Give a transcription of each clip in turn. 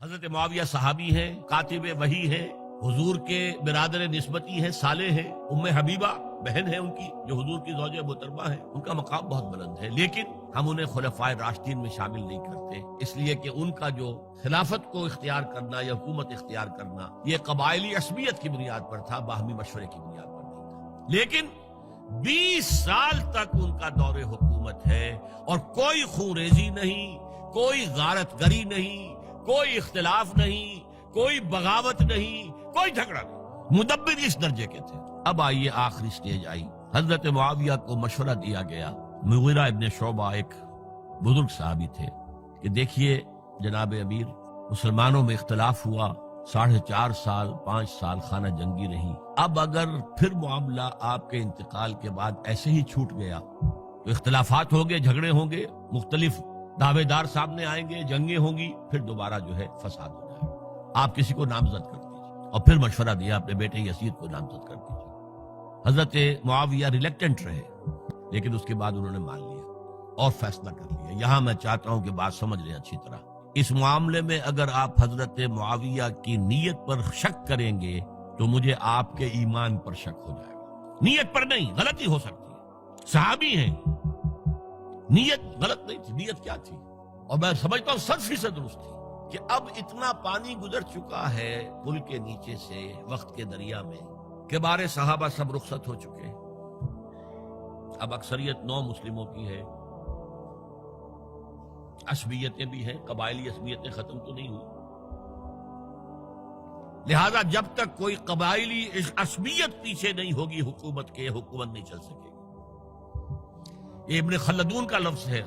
حضرت معاویہ صحابی ہیں، کاتب وحی ہیں، حضور کے برادر نسبتی ہیں، صالح ہیں، ام حبیبہ بہن ہے ان کی جو حضور کی زوجہ محترمہ ہے، ان کا مقام بہت بلند ہے، لیکن ہم انہیں خلفائے راشدین میں شامل نہیں کرتے، اس لیے کہ ان کا جو خلافت کو اختیار کرنا یا حکومت اختیار کرنا یہ قبائلی عصبیت کی بنیاد پر تھا، باہمی مشورے کی بنیاد پر نہیں تھا۔ لیکن 20 سال تک ان کا دور حکومت ہے اور کوئی خون ریزی نہیں، کوئی غارت گری نہیں، کوئی اختلاف نہیں، کوئی بغاوت نہیں، کوئی جھگڑا نہیں، مدبر اس درجے کے تھے۔ اب آئیے آخری سٹیج آئی، حضرت معاویہ کو مشورہ دیا گیا، مغیرہ ابن شعبہ ایک بزرگ صحابی تھے، کہ دیکھیے جناب امیر، مسلمانوں میں اختلاف ہوا، 4.5 سال 5 سال خانہ جنگی رہی، اب اگر پھر معاملہ آپ کے انتقال کے بعد ایسے ہی چھوٹ گیا تو اختلافات ہوں گے، جھگڑے ہوں گے، مختلف دعوے دار سامنے آئیں گے، جنگیں ہوں گی، پھر دوبارہ جو ہے فساد ہو جائے گا، آپ کسی کو نامزد کر دیجیے۔ اور پھر مشورہ دیا اپنے بیٹے یزید کو نامزد کر دیجیے۔ حضرت معاویہ ریلیکٹنٹ رہے، لیکن اس کے بعد انہوں نے مان لیا اور فیصلہ کر لیا۔ یہاں میں چاہتا ہوں کہ بات سمجھ لیں اچھی طرح، اس معاملے میں اگر آپ حضرت معاویہ کی نیت پر شک کریں گے تو مجھے آپ کے ایمان پر شک ہو جائے گا۔ نیت پر نہیں، غلطی ہو سکتی ہے، صحابی ہیں، نیت غلط نہیں تھی، نیت کیا تھی؟ اور میں سمجھتا ہوں 100% درست تھی کہ اب اتنا پانی گزر چکا ہے پل کے نیچے سے وقت کے دریا میں کہ بارے صحابہ سب رخصت ہو چکے، اب اکثریت 9 مسلموں کی ہے، عصبیتیں بھی ہیں، قبائلی عصبیتیں ختم تو نہیں ہوئی، لہذا جب تک کوئی قبائلی عصبیت پیچھے نہیں ہوگی حکومت کے، حکومت نہیں چل سکے گی۔ یہ ابن خلدون کا لفظ ہے،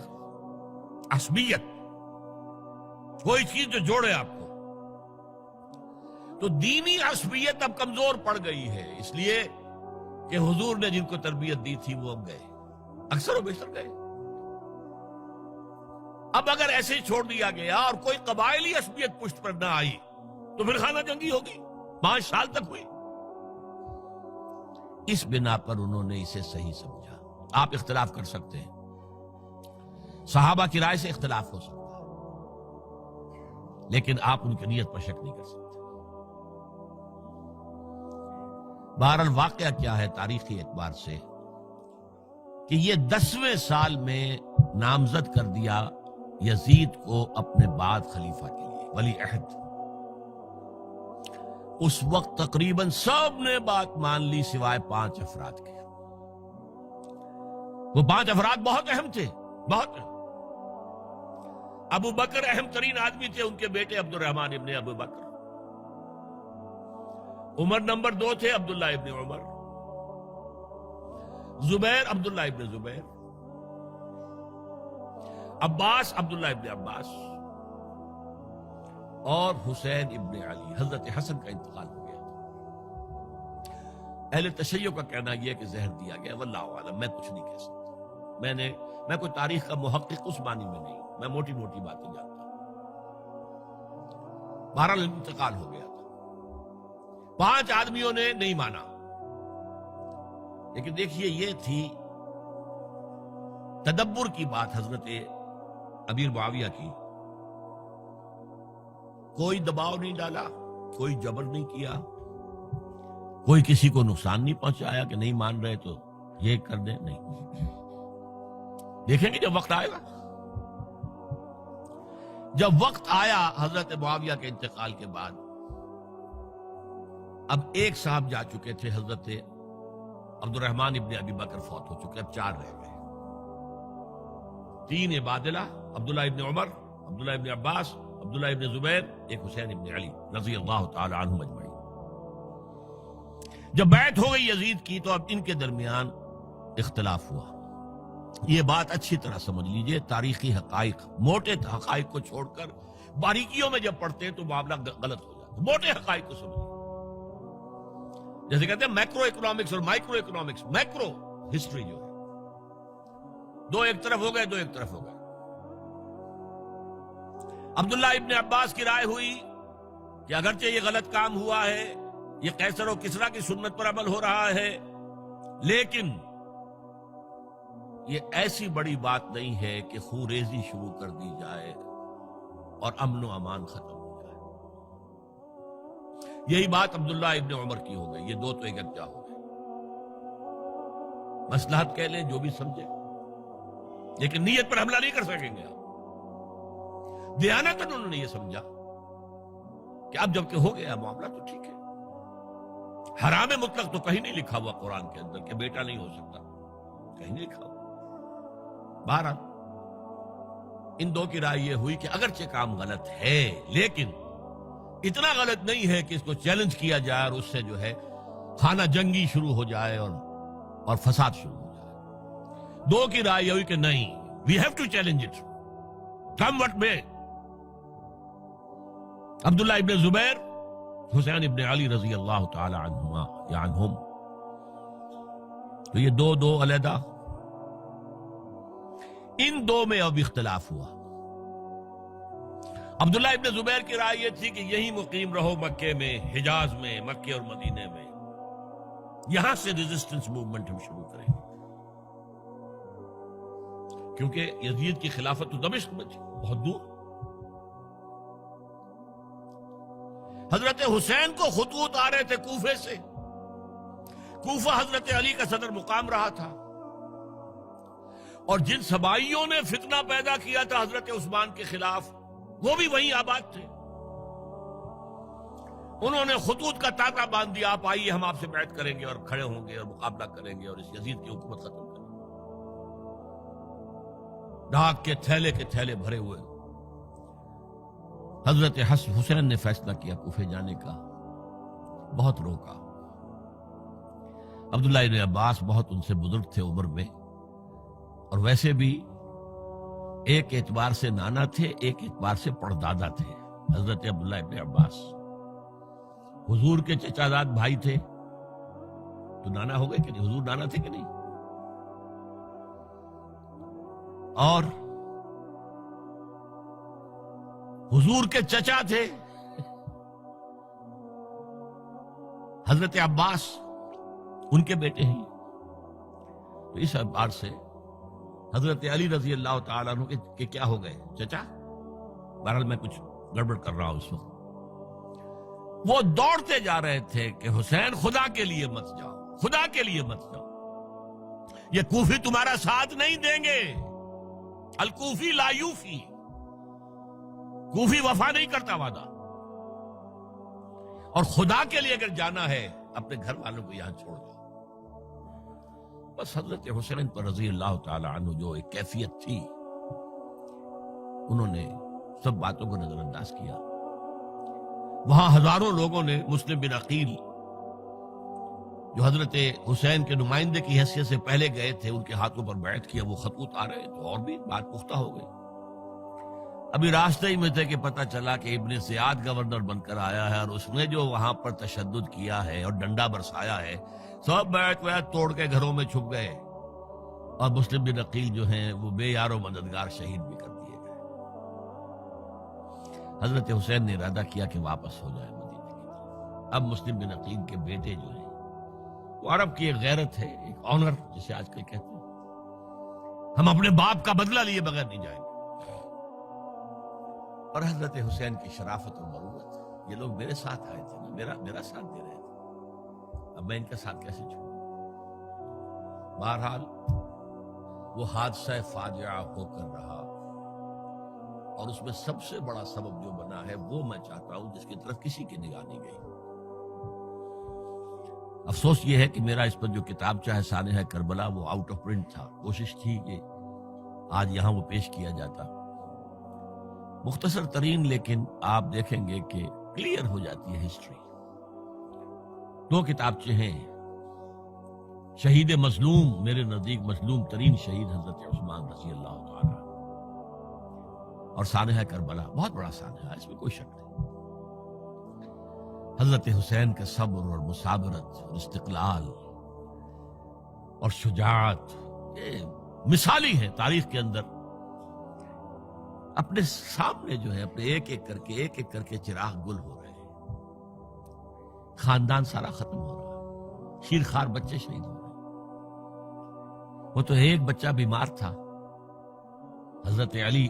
عصبیت، کوئی چیز جو جوڑے آپ کو۔ تو دینی عصبیت اب کمزور پڑ گئی ہے، اس لیے کہ حضور نے جن کو تربیت دی تھی وہ اب گئے، اکثر و بیشتر گئے۔ اب اگر ایسے ہی چھوڑ دیا گیا اور کوئی قبائلی عصبیت پشت پر نہ آئی تو پھر خانہ جنگی ہوگی، 5 سال تک ہوئی۔ اس بنا پر انہوں نے اسے صحیح سمجھا۔ آپ اختلاف کر سکتے ہیں، صحابہ کی رائے سے اختلاف ہو سکتا ہے، لیکن آپ ان کی نیت پر شک نہیں کر سکتے۔ بہرحال واقعہ کیا ہے تاریخی اعتبار سے کہ یہ 10ویں سال میں نامزد کر دیا یزید کو اپنے بعد خلیفہ کے لیے، ولی عہد۔ اس وقت تقریباً سب نے بات مان لی سوائے 5 افراد کے۔ وہ 5 افراد بہت اہم تھے، بہت اہم۔ ابو بکر اہم ترین آدمی تھے، ان کے بیٹے عبد الرحمن ابن ابو بکر۔ عمر نمبر 2 تھے، عبداللہ ابن عمر۔ زبیر، عبداللہ ابن زبیر۔ عباس، عبداللہ ابن عباس۔ اور حسین ابن علی۔ حضرت حسن کا انتقال ہو گیا۔ اہل تشیع کا کہنا یہ کہ زہر دیا گیا، واللہ اعلم، میں کچھ نہیں کہہ سکتا۔ میں کوئی تاریخ کا محقق اس معنی میں نہیں، میں موٹی موٹی باتیں جانتا ہوں۔ بہرحال انتقال ہو گیا تھا، 5 آدمیوں نے نہیں مانا، لیکن دیکھیے یہ تھی تدبر کی بات حضرت امیر معاویہ کی۔ کوئی دباؤ نہیں ڈالا، کوئی جبر نہیں کیا، کوئی کسی کو نقصان نہیں پہنچایا کہ نہیں مان رہے تو یہ کر دیں، نہیں۔ دیکھیں گے جب وقت آئے گا۔ جب وقت آیا حضرت معاویہ کے انتقال کے بعد، اب ایک صاحب جا چکے تھے، حضرت عبد الرحمن ابن ابی بکر فوت ہو چکے، اب 4 رہ گئے، 3 عبادلہ، عبداللہ ابن عمر، عبداللہ ابن عباس، عبداللہ ابن زبیر، ایک حسین ابن علی رضی اللہ تعالی عنہم اجمعین۔ جب بیعت ہو گئی یزید کی تو اب ان کے درمیان اختلاف ہوا۔ یہ بات اچھی طرح سمجھ لیجئے، تاریخی حقائق، موٹے حقائق کو چھوڑ کر باریکیوں میں جب پڑھتے ہیں تو معاملہ غلط ہو جاتا ہے۔ موٹے حقائق کو سمجھیے، جیسے کہتے ہیں میکرو اکنامکس اور مائکرو اکنامکس۔ میکرو ہسٹری جو ہے، 2 ایک طرف ہو گئے، 2 ایک طرف ہو گئے۔ عبداللہ ابن عباس کی رائے ہوئی کہ اگرچہ یہ غلط کام ہوا ہے، یہ قیصر و کسریٰ کی سنت پر عمل ہو رہا ہے، لیکن یہ ایسی بڑی بات نہیں ہے کہ خون ریزی شروع کر دی جائے اور امن و امان ختم ہو جائے۔ یہی بات عبداللہ ابن عمر کی ہو گئی. یہ دو تو یکجا ہو گئے. مصلحت کہہ لیں جو بھی سمجھے، لیکن نیت پر حملہ نہیں کر سکیں گے آپ. دیانتاً انہوں نے یہ سمجھا کہ اب جب کہ ہو گیا معاملہ تو ٹھیک ہے. حرام مطلق تو کہیں نہیں لکھا ہوا قرآن کے اندر کہ بیٹا نہیں ہو سکتا، کہیں نہیں لکھا ہوا. بہرحال ان دو کی رائے یہ ہوئی کہ اگرچہ کام غلط ہے لیکن اتنا غلط نہیں ہے کہ اس کو چیلنج کیا جائے اور اس سے جو ہے خانہ جنگی شروع ہو جائے اور فساد شروع ہو جائے. دو کی رائے یہ ہوئی کہ نہیں، we have to challenge it come what میں. عبداللہ ابن زبیر، حسین ابن علی رضی اللہ تعالی عنہما یا عنہم، تو یہ دو علیحدہ. ان دو میں اب اختلاف ہوا. عبداللہ ابن زبیر کی رائے یہ تھی کہ یہی مقیم رہو مکے میں، حجاز میں، مکے اور مدینے میں، یہاں سے ریزسٹنس موومنٹ ہم شروع کریں گے، کیونکہ یزید کی خلافت تو دمشق میں تھی، بہت دور. حضرت حسین کو خطوط آ رہے تھے کوفے سے. کوفہ حضرت علی کا صدر مقام رہا تھا، اور جن سبائیوں نے فتنہ پیدا کیا تھا حضرت عثمان کے خلاف وہ بھی وہیں آباد تھے. انہوں نے خطوط کا تاتا باندھ دیا، آپ آئیے ہم آپ سے بیعت کریں گے اور کھڑے ہوں گے اور مقابلہ کریں گے اور اس یزید کی حکومت ختم کریں گے. ڈاک کے تھیلے بھرے ہوئے. حضرت حسین نے فیصلہ کیا کوفے جانے کا، بہت روکا. عبداللہ ابن عباس بہت ان سے بزرگ تھے عمر میں، اور ویسے بھی ایک اعتبار سے نانا تھے، ایک اعتبار سے پڑدادا تھے. حضرت عبداللہ ابن عباس حضور کے چچا زاد بھائی تھے تو نانا ہو گئے کہ نہیں؟ حضور نانا تھے کہ نہیں؟ اور حضور کے چچا تھے حضرت عباس، ان کے بیٹے ہیں. تو اس اعتبار سے حضرت علی رضی اللہ تعالیٰ عنہ کہ کیا ہو گئے چچا. بہرحال میں کچھ گڑبڑ کر رہا ہوں اس وقت. وہ دوڑتے جا رہے تھے کہ حسین خدا کے لیے مت جاؤ، خدا کے لیے مت جاؤ، یہ کوفی تمہارا ساتھ نہیں دیں گے. الکوفی لا یوفی، کوفی وفا نہیں کرتا وعدہ. اور خدا کے لیے اگر جانا ہے اپنے گھر والوں کو یہاں چھوڑ دو. بس حضرت حسین پر رضی اللہ تعالی عنہ جو ایک کیفیت تھی، انہوں نے سب باتوں کو نظر انداز کیا. وہاں ہزاروں لوگوں نے مسلم بن عقیل جو حضرت حسین کے نمائندے کی حیثیت سے پہلے گئے تھے، ان کے ہاتھوں پر بیعت کیا. وہ خطوط آ رہے تو اور بھی بات پختہ ہو گئی. ابھی راستے ہی میں تھے کہ پتہ چلا کہ ابن زیاد گورنر بن کر آیا ہے، اور اس نے جو وہاں پر تشدد کیا ہے اور ڈنڈا برسایا ہے، سب بیعت توڑ کے گھروں میں چھپ گئے. اور مسلم بن عقیل جو ہیں وہ بے یار و مددگار شہید بھی کر دیے گئے. حضرت حسین نے ارادہ کیا کہ واپس ہو جائے مدینے کی طرف. اب مسلم بن عقیل کے بیٹے جو ہیں، وہ عرب کی ایک غیرت ہے، ایک آنر جسے آج کل کہتے ہیں، ہم اپنے باپ کا بدلہ لیے بغیر نہیں جائیں گے. اور حضرت حسین کی شرافت اور مروت، یہ لوگ میرے ساتھ آئے تھے، میرا ساتھ دے رہے تھے، اب میں ان کا ساتھ کیسے چھوڑوں. بہرحال وہ حادثہ فاجعہ ہو کر رہا، اور اس میں سب سے بڑا سبب جو بنا ہے وہ میں چاہتا ہوں جس کی طرف کسی کی نگاہ نہیں گئی. افسوس یہ ہے کہ میرا اس پر جو کتابچہ ہے سانحہ کربلا وہ آؤٹ آف پرنٹ تھا. کوشش تھی کہ آج یہاں وہ پیش کیا جاتا، مختصر ترین، لیکن آپ دیکھیں گے کہ کلیئر ہو جاتی ہے ہسٹری. دو کتابچے ہیں. شہید مظلوم، میرے نزدیک مظلوم ترین شہید حضرت عثمان رضی اللہ تعالی، اور سانحہ کربلا، بہت بڑا سانحہ ہے، اس میں کوئی شک نہیں. حضرت حسین کا صبر اور مثابرت اور استقلال اور شجاعت یہ مثالی ہے تاریخ کے اندر. اپنے سامنے جو ہے اپنے ایک ایک کر کے چراغ گل ہو رہے ہیں، خاندان سارا ختم ہو رہا ہے، شیرخوار بچے شہید ہو رہے ہیں. وہ تو ایک بچہ بیمار تھا، حضرت علی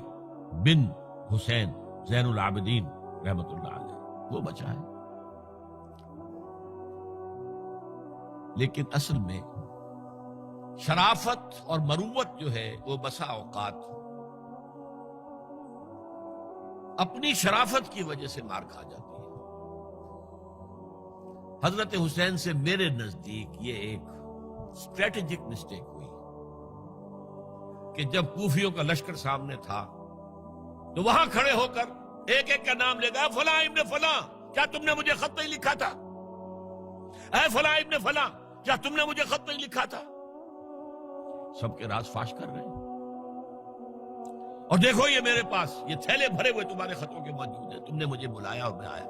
بن حسین زین العابدین رحمت اللہ علیہ، وہ بچا ہے. لیکن اصل میں شرافت اور مروت جو ہے وہ بسا اوقات اپنی شرافت کی وجہ سے مار کھا جاتی ہے۔ حضرت حسین سے میرے نزدیک یہ ایک اسٹریٹجک مسٹیک ہوئی کہ جب کوفیوں کا لشکر سامنے تھا تو وہاں کھڑے ہو کر ایک ایک کا نام لے گا، فلاں ابن فلاں کیا تم نے مجھے خط نہیں لکھا تھا؟ اے فلاں ابن فلاں کیا تم نے مجھے خط نہیں لکھا تھا؟ سب کے راز فاش کر رہے ہیں، اور دیکھو یہ میرے پاس یہ تھیلے بھرے ہوئے تمہارے خطوں کے موجود ہیں، تم نے مجھے بلایا اور میں آیا۔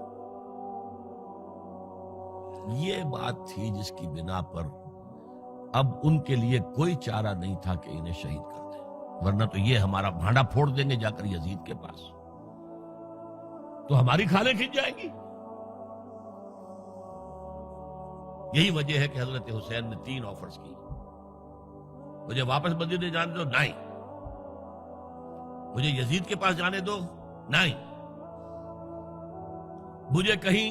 یہ بات تھی جس کی بنا پر اب ان کے لیے کوئی چارہ نہیں تھا کہ انہیں شہید کر دیں، ورنہ تو یہ ہمارا بھانڈا پھوڑ دیں گے جا کر یزید کے پاس، تو ہماری کھالیں کھنچ جائیں گی۔ یہی وجہ ہے کہ حضرت حسین نے 3 آفرز کی، مجھے واپس مدینے جانے دو، نہیں، مجھے یزید کے پاس جانے دو، نہیں، مجھے کہیں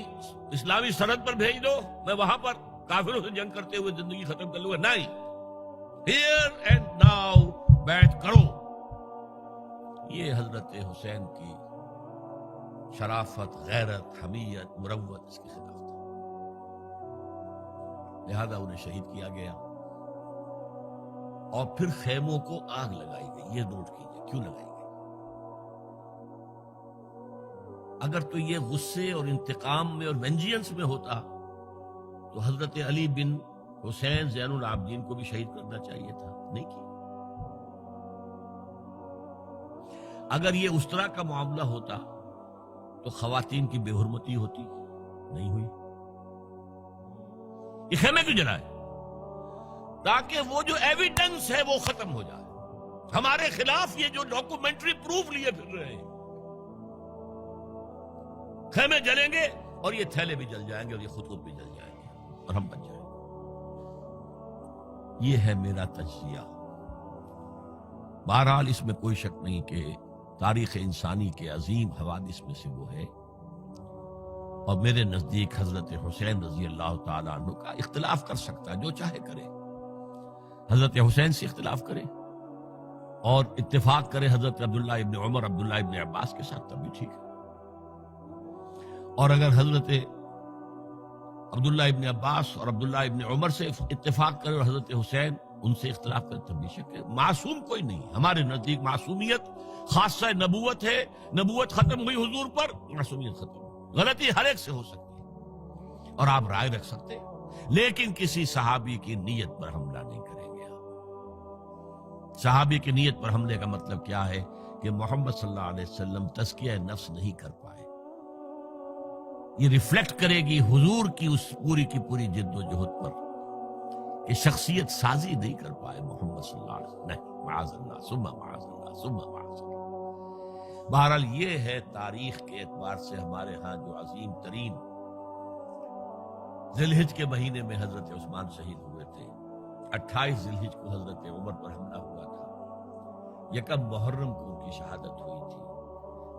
اسلامی سرحد پر بھیج دو، میں وہاں پر کافروں سے جنگ کرتے ہوئے زندگی ختم کر لوں گا، نہیں، ہیئر اینڈ ناؤ بیٹھ کرو۔ یہ حضرت حسین کی شرافت، غیرت، حمیت، مروت اس کے خلاف تھا، لہذا انہیں شہید کیا گیا اور پھر خیموں کو آگ لگائی گئی۔ یہ نوٹ کیجئے کیوں لگائی گئی؟ اگر تو یہ غصے اور انتقام میں اور وینجینس میں ہوتا تو حضرت علی بن حسین زین العابدین کو بھی شہید کرنا چاہیے تھا، نہیں کیا۔ اگر یہ اس طرح کا معاملہ ہوتا تو خواتین کی بے حرمتی ہوتی، نہیں ہوئی۔ یہ خیمے کیوں جلائے؟ تاکہ وہ جو ایویڈنس ہے وہ ختم ہو جائے، ہمارے خلاف یہ جو ڈاکومنٹری پروف لیے پھر رہے ہیں، خیمے جلیں گے اور یہ تھیلے بھی جل جائیں گے اور یہ خطوط بھی جل جائیں گے اور ہم بچ جائیں گے۔ یہ ہے میرا تجزیہ۔ بہرحال اس میں کوئی شک نہیں کہ تاریخ انسانی کے عظیم حوادث میں سے وہ ہے، اور میرے نزدیک حضرت حسین رضی اللہ تعالیٰ عنہ کا اختلاف کر سکتا ہے، جو چاہے کرے، حضرت حسین سے اختلاف کرے اور اتفاق کرے حضرت عبداللہ ابن عمر، عبداللہ ابن عباس کے ساتھ، تب بھی ٹھیک ہے، اور اگر حضرت عبداللہ ابن عباس اور عبداللہ ابن عمر سے اتفاق کرے اور حضرت حسین ان سے اختلاف کرے، تب بھی شک ہے۔ معصوم کوئی نہیں، ہمارے نزدیک معصومیت خاصہ نبوت ہے، نبوت ختم ہوئی حضور پر، معصومیت ختم ہوئی۔ غلطی ہر ایک سے ہو سکتی ہے اور آپ رائے رکھ سکتے ہیں، لیکن کسی صحابی کی نیت پر حملہ نہیں کریں گے آپ۔ صحابی کی نیت پر حملے کا مطلب کیا ہے کہ محمد صلی اللہ علیہ وسلم تزکیہ نفس نہیں کر پائے، یہ ریفلیکٹ کرے گی حضور کی اس پوری کی پوری جد و جہد پر کہ شخصیت سازی نہیں کر پائے محمد صلی اللہ علیہ وسلم، نہیں، معاذ اللہ ثم معاذ اللہ ثم معاذ اللہ۔ بہرحال یہ ہے تاریخ کے اعتبار سے ہمارے ہاں جو عظیم ترین ذی الحج کے مہینے میں حضرت عثمان شہید ہوئے تھے، 28 ذی الحج کو حضرت عمر پر حملہ ہوا تھا، 1 محرم کو ان کی شہادت ہوئی تھی،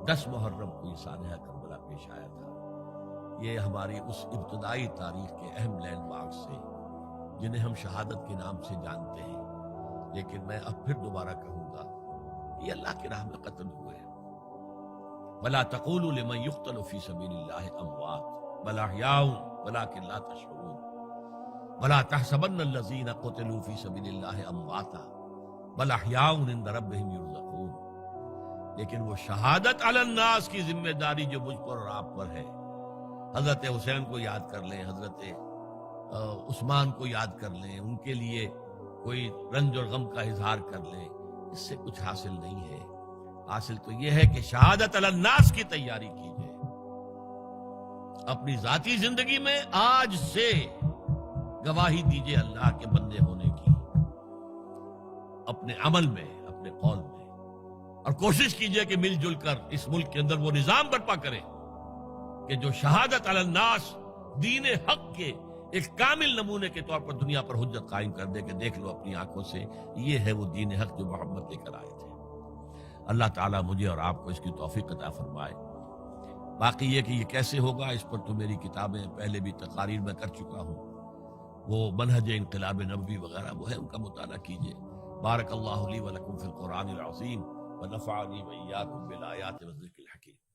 10 محرم کو یہ سانحہ کربلا پیش آیا تھا۔ یہ ہماری اس ابتدائی تاریخ کے اہم لینڈ مارکس سے جنہیں ہم شہادت کے نام سے جانتے ہیں، لیکن میں اب پھر دوبارہ کہوں گا یہ اللہ کی راہ میں قتل ہوئے ہیں۔ وَلَا تَقُولُوا لِمَنْ يُقْتَلُ فِي سَبِيلِ اللَّهِ أَمْوَاتٌ بَلْ أَحْيَاءٌ وَلَكِنْ لَا تَشْعُرُونَ وَلَا تَحْسَبَنَّ الَّذِينَ قُتِلُوا فِي سَبِيلِ اللَّهِ أَمْوَاتًا بَلْ أَحْيَاءٌ عِندَ رَبِّهِمْ يُرْزَقُونَ۔ لیکن وہ شہادت علی الناس کی ذمہ داری جو مجھ پر اور آپ پر ہے، حضرت حسین کو یاد کر لیں، حضرت عثمان کو یاد کر لیں، ان کے لیے کوئی رنج اور غم کا اظہار کر لیں، اس سے کچھ حاصل نہیں ہے۔ حاصل تو یہ ہے کہ شہادت علی الناس کی تیاری کیجئے، اپنی ذاتی زندگی میں آج سے گواہی دیجئے اللہ کے بندے ہونے کی، اپنے عمل میں، اپنے قول میں، اور کوشش کیجئے کہ مل جل کر اس ملک کے اندر وہ نظام برپا کریں کہ جو شہادت علی الناس، دین حق کے ایک کامل نمونے کے طور پر دنیا پر حجت قائم کر دے کہ دیکھ لو اپنی آنکھوں سے، یہ ہے وہ دین حق جو محمد لے کر آئے تھے۔ اللہ تعالیٰ مجھے اور آپ کو اس کی توفیق عطا فرمائے۔ باقی یہ کہ یہ کیسے ہوگا، اس پر تو میری کتابیں پہلے بھی تقاریر میں کر چکا ہوں، وہ منہج انقلاب نبوی وغیرہ وہ ہے، ان کا مطالعہ کیجیے۔ بارک اللہ لی و لکم فی القرآن العظیم ونفعنی وإیاکم بالآیات والذکر الحکیم۔